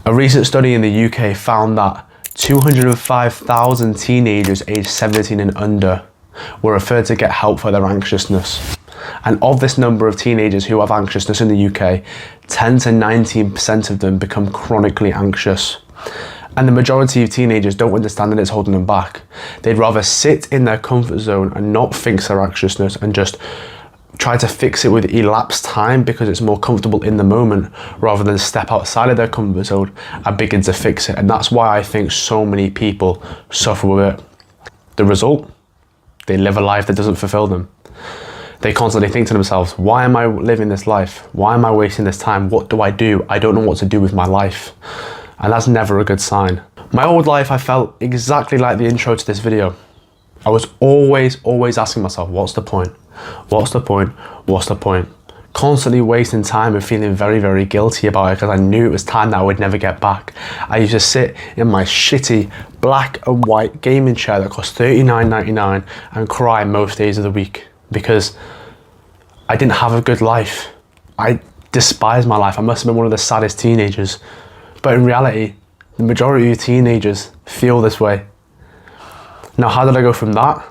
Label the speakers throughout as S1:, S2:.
S1: A recent study in the UK found that 205,000 teenagers aged 17 and under were referred to get help for their anxiousness. And of this number of teenagers who have anxiousness in the UK, 10 to 19% of them become chronically anxious. And the majority of teenagers don't understand that it's holding them back. They'd rather sit in their comfort zone and not fix their anxiousness and just try to fix it with elapsed time because it's more comfortable in the moment, rather than step outside of their comfort zone and begin to fix it. And that's why I think so many people suffer with it. The result? They live a life that doesn't fulfill them. They constantly think to themselves, why am I living this life? Why am I wasting this time? What do? I don't know what to do with my life. And that's never a good sign. My old life, I felt exactly like the intro to this video. I was always asking myself, what's the point? What's the point? What's the point? Constantly wasting time and feeling very, very guilty about it because I knew it was time that I would never get back. I used to sit in my shitty black and white gaming chair that cost $39.99 and cry most days of the week because I didn't have a good life. I despised my life. I must have been one of the saddest teenagers. But in reality, the majority of teenagers feel this way. Now, how did I go from that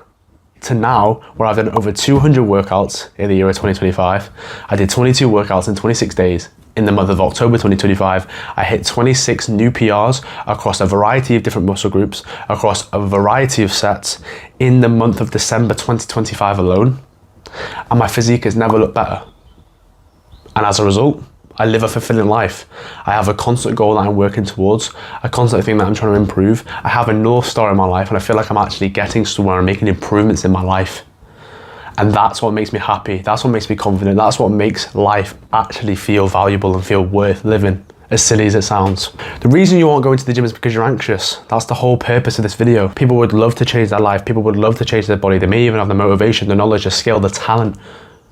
S1: to now, where I've done over 200 workouts in the year of 2025? I did 22 workouts in 26 days. In the month of October 2025, I hit 26 new PRs across a variety of different muscle groups, across a variety of sets in the month of December 2025 alone. And my physique has never looked better. And as a result, I live a fulfilling life. I have a constant goal that I'm working towards, a constant thing that I'm trying to improve. I have a North Star in my life and I feel like I'm actually getting somewhere and making improvements in my life. And that's what makes me happy. That's what makes me confident. That's what makes life actually feel valuable and feel worth living, as silly as it sounds. The reason you aren't going to the gym is because you're anxious. That's the whole purpose of this video. People would love to change their life. People would love to change their body. They may even have the motivation, the knowledge, the skill, the talent,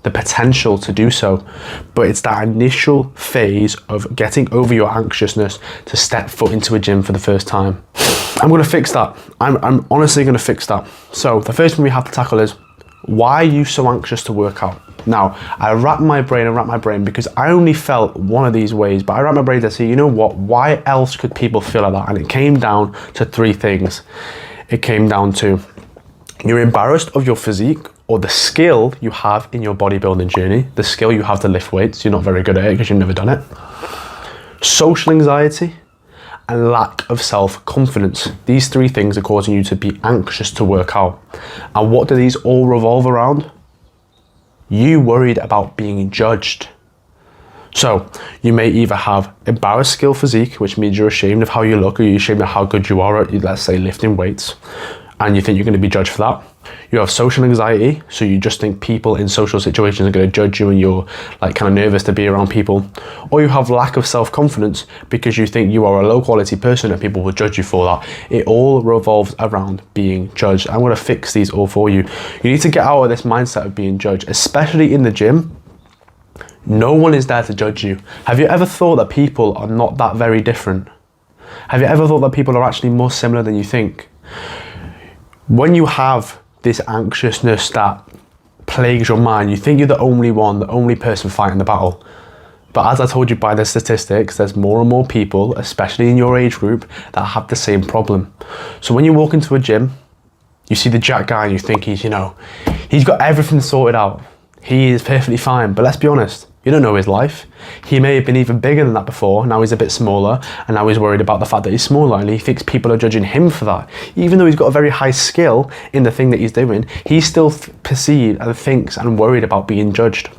S1: the potential to do so, but it's that initial phase of getting over your anxiousness to step foot into a gym for the first time. I'm gonna fix that. I'm honestly gonna fix that. So the first thing we have to tackle is, why are you so anxious to work out? Now, I wrapped my brain because I only felt one of these ways, but I wrapped my brain to say, you know what, why else could people feel like that? And it came down to three things. It came down to, you're embarrassed of your physique, or the skill you have in your bodybuilding journey, the skill you have to lift weights, you're not very good at it because you've never done it. Social anxiety and lack of self-confidence. These three things are causing you to be anxious to work out. And what do these all revolve around? You worried about being judged. So you may either have embarrassed skill physique, which means you're ashamed of how you look, or you're ashamed of how good you are at, let's say, lifting weights, and you think you're going to be judged for that. You have social anxiety, so you just think people in social situations are going to judge you and you're like kind of nervous to be around people. Or you have lack of self-confidence because you think you are a low quality person and people will judge you for that. It all revolves around being judged. I'm going to fix these all for you. You need to get out of this mindset of being judged, especially in the gym. No one is there to judge you. Have you ever thought that people are not that very different? Have you ever thought that people are actually more similar than you think? When you have this anxiousness that plagues your mind, you think you're the only person fighting the battle. But as I told you by the statistics, there's more and more people, especially in your age group, that have the same problem. So when you walk into a gym, you see the jack guy and you think he's got everything sorted out. He is perfectly fine. But let's be honest, you don't know his life. He may have been even bigger than that before. Now he's a bit smaller, and now he's worried about the fact that he's smaller, and he thinks people are judging him for that. Even though he's got a very high skill in the thing that he's doing, he's still perceived and thinks and worried about being judged.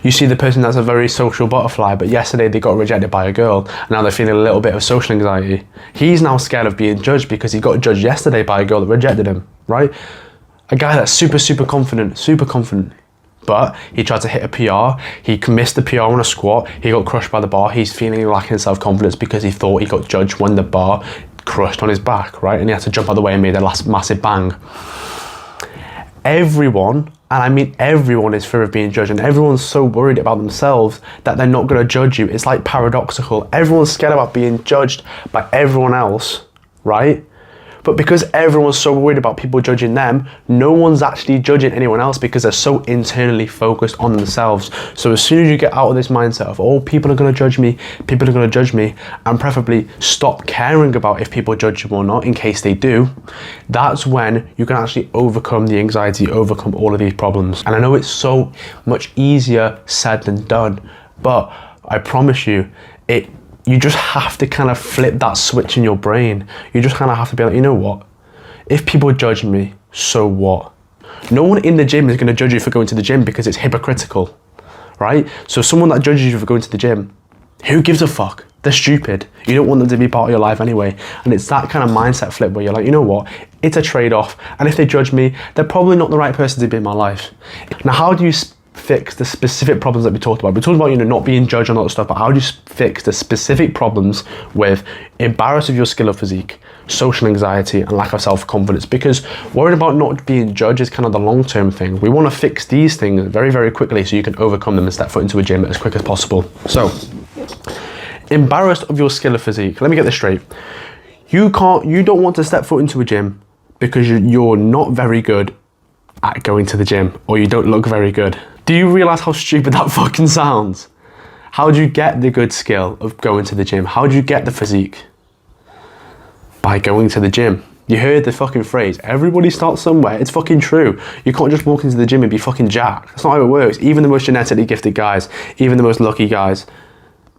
S1: You see the person that's a very social butterfly, but yesterday they got rejected by a girl, and now they're feeling a little bit of social anxiety. He's now scared of being judged because he got judged yesterday by a girl that rejected him, right? A guy that's super confident. But he tried to hit a PR, he missed the PR on a squat, he got crushed by the bar, he's feeling lacking self-confidence because he thought he got judged when the bar crushed on his back, right? And he had to jump out of the way and made a last massive bang. Everyone, and I mean everyone, is fear of being judged, and everyone's so worried about themselves that they're not going to judge you. It's like paradoxical. Everyone's scared about being judged by everyone else, right? But because everyone's so worried about people judging them, no one's actually judging anyone else because they're so internally focused on themselves. So as soon as you get out of this mindset of, oh, people are going to judge me, and preferably stop caring about if people judge you or not in case they do, that's when you can actually overcome the anxiety, overcome all of these problems. And I know it's so much easier said than done, but I promise you, you just have to kind of flip that switch in your brain. You just kind of have to be like, you know what? If people judge me, so what? No one in the gym is going to judge you for going to the gym because it's hypocritical, right? So someone that judges you for going to the gym, who gives a fuck? They're stupid. You don't want them to be part of your life anyway. And it's that kind of mindset flip where you're like, you know what? It's a trade-off. And if they judge me, they're probably not the right person to be in my life. Now, how do you fix the specific problems that we talked about? We talked about, not being judged on all that stuff, but how do you fix the specific problems with embarrassed of your skill or physique, social anxiety, and lack of self-confidence? Because worrying about not being judged is kind of the long-term thing. We want to fix these things very, very quickly so you can overcome them and step foot into a gym as quick as possible. So, embarrassed of your skill or physique. Let me get this straight. You don't want to step foot into a gym because you're not very good at going to the gym, or you don't look very good. Do you realize how stupid that fucking sounds? How do you get the good skill of going to the gym? How do you get the physique? By going to the gym. You heard the fucking phrase, everybody starts somewhere. It's fucking true. You can't just walk into the gym and be fucking jacked. That's not how it works. Even the most genetically gifted guys, even the most lucky guys,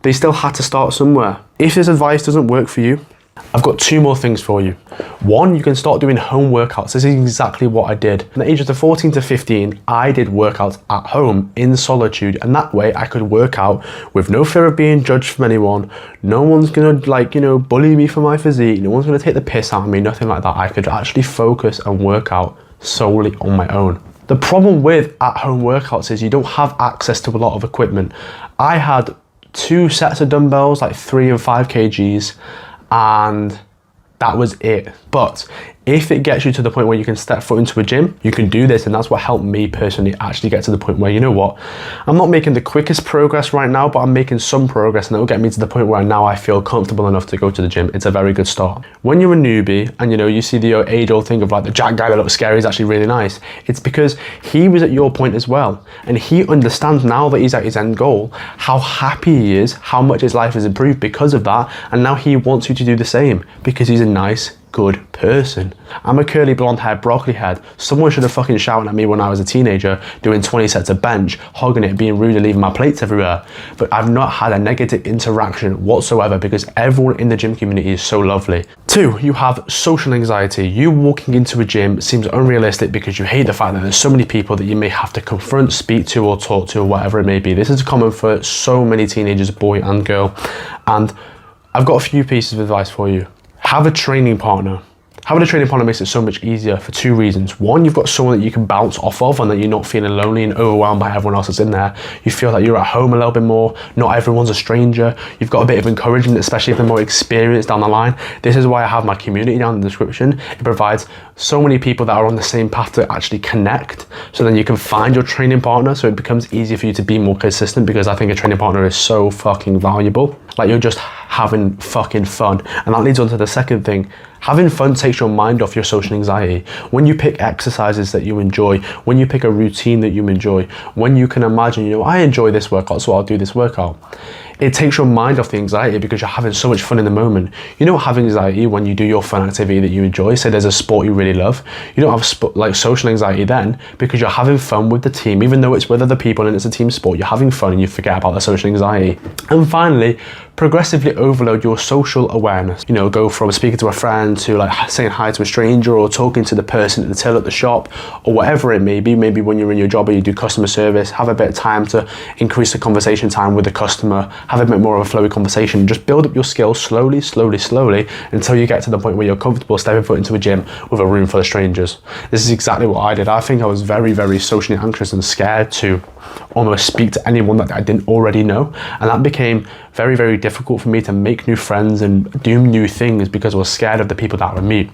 S1: they still had to start somewhere. If this advice doesn't work for you, I've got two more things for you. One, you can start doing home workouts. This is exactly what I did. From the ages of 14 to 15, I did workouts at home in solitude, and that way I could work out with no fear of being judged from anyone. No one's gonna bully me for my physique. No one's gonna take the piss out of me, nothing like that. I could actually focus and work out solely on my own. The problem with at-home workouts is you don't have access to a lot of equipment. I had 2 sets of dumbbells, like 3 and 5 kgs, and that was it. But if it gets you to the point where you can step foot into a gym, you can do this, and that's what helped me personally actually get to the point where, you know what, I'm not making the quickest progress right now, but I'm making some progress, and it'll get me to the point where now I feel comfortable enough to go to the gym. It's a very good start. When you're a newbie and you see the age-old thing of like the jack guy that looks scary is actually really nice, it's because he was at your point as well, and he understands now that he's at his end goal how happy he is, how much his life has improved because of that, and now he wants you to do the same because he's a nice, good person. I'm a curly blonde haired broccoli head. Someone should have fucking shouted at me when I was a teenager doing 20 sets of bench, hogging it, being rude and leaving my plates everywhere. But I've not had a negative interaction whatsoever because everyone in the gym community is so lovely. 2, you have social anxiety. You walking into a gym seems unrealistic because you hate the fact that there's so many people that you may have to confront, speak to, or talk to, or whatever it may be. This is common for so many teenagers, boy and girl. And I've got a few pieces of advice for you. Have a training partner. Having a training partner makes it so much easier for 2 reasons. One, you've got someone that you can bounce off of and that you're not feeling lonely and overwhelmed by everyone else that's in there. You feel that you're at home a little bit more. Not everyone's a stranger. You've got a bit of encouragement, especially if they're more experienced down the line. This is why I have my community down in the description. It provides so many people that are on the same path to actually connect. So then you can find your training partner, so it becomes easier for you to be more consistent, because I think a training partner is so fucking valuable. Like, you're just having fucking fun. And that leads on to the second thing. Having fun takes your mind off your social anxiety. When you pick exercises that you enjoy, when you pick a routine that you enjoy, when you can imagine, I enjoy this workout, so I'll do this workout. It takes your mind off the anxiety because you're having so much fun in the moment. You don't have anxiety when you do your fun activity that you enjoy. Say there's a sport you really love. You don't have social anxiety then because you're having fun with the team. Even though it's with other people and it's a team sport, you're having fun and you forget about the social anxiety. And finally, progressively overload your social awareness. Go from speaking to a friend to saying hi to a stranger, or talking to the person at the till at the shop, or whatever it may be. Maybe when you're in your job or you do customer service, have a bit of time to increase the conversation time with the customer, have a bit more of a flowy conversation. Just build up your skills slowly until you get to the point where you're comfortable stepping foot into a gym with a room full of strangers. This is exactly what I did. I think I was very, very socially anxious and scared to almost speak to anyone that I didn't already know, and that became very, very difficult for me to make new friends and do new things because I was scared of the people that I would meet.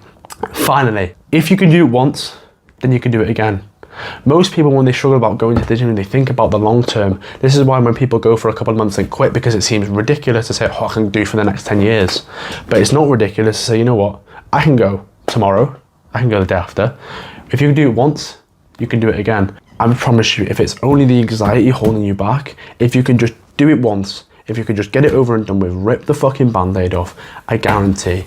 S1: Finally, if you can do it once, then you can do it again. Most people, when they struggle about going to the gym, they think about the long term. This is why when people go for a couple of months and quit, because it seems ridiculous to say, I can do for the next 10 years. But it's not ridiculous to say, you know what, I can go tomorrow, I can go the day after. If you can do it once, you can do it again. I promise you, if it's only the anxiety holding you back, if you can just do it once, if you can just get it over and done with, rip the fucking band-aid off, I guarantee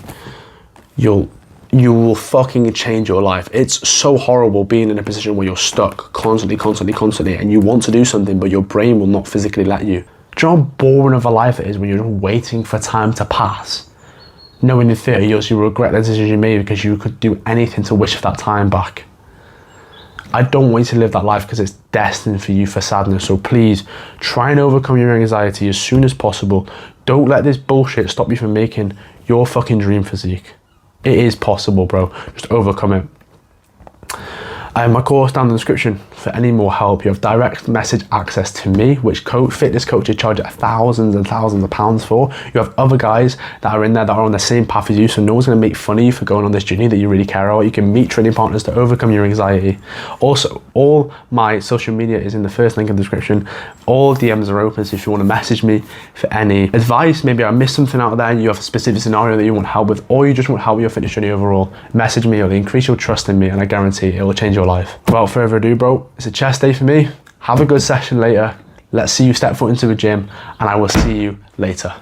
S1: you will fucking change your life. It's so horrible being in a position where you're stuck constantly, and you want to do something, but your brain will not physically let you. Do you know how boring of a life it is when you're just waiting for time to pass? Knowing in 30 years you regret the decision you made because you could do anything to wish for that time back. I don't want you to live that life because it's destined for you for sadness. So please try and overcome your anxiety as soon as possible. Don't let this bullshit stop you from making your fucking dream physique. It is possible, bro. Just overcome it. I have my course down in the description for any more help. You have direct message access to me, which fitness coaches charge thousands and thousands of pounds for. You have other guys that are in there that are on the same path as you, so no one's going to make fun of you for going on this journey that you really care about. You can meet training partners to overcome your anxiety. Also, all my social media is in the first link in the description. All DMs are open, so if you want to message me for any advice, maybe I missed something out there, you have a specific scenario that you want help with, or you just want help with your fitness journey overall, message me. It'll increase your trust in me, and I guarantee it will change your life. Without further ado, bro, it's a chest day for me. Have a good session later. Let's see you step foot into the gym, and I will see you later.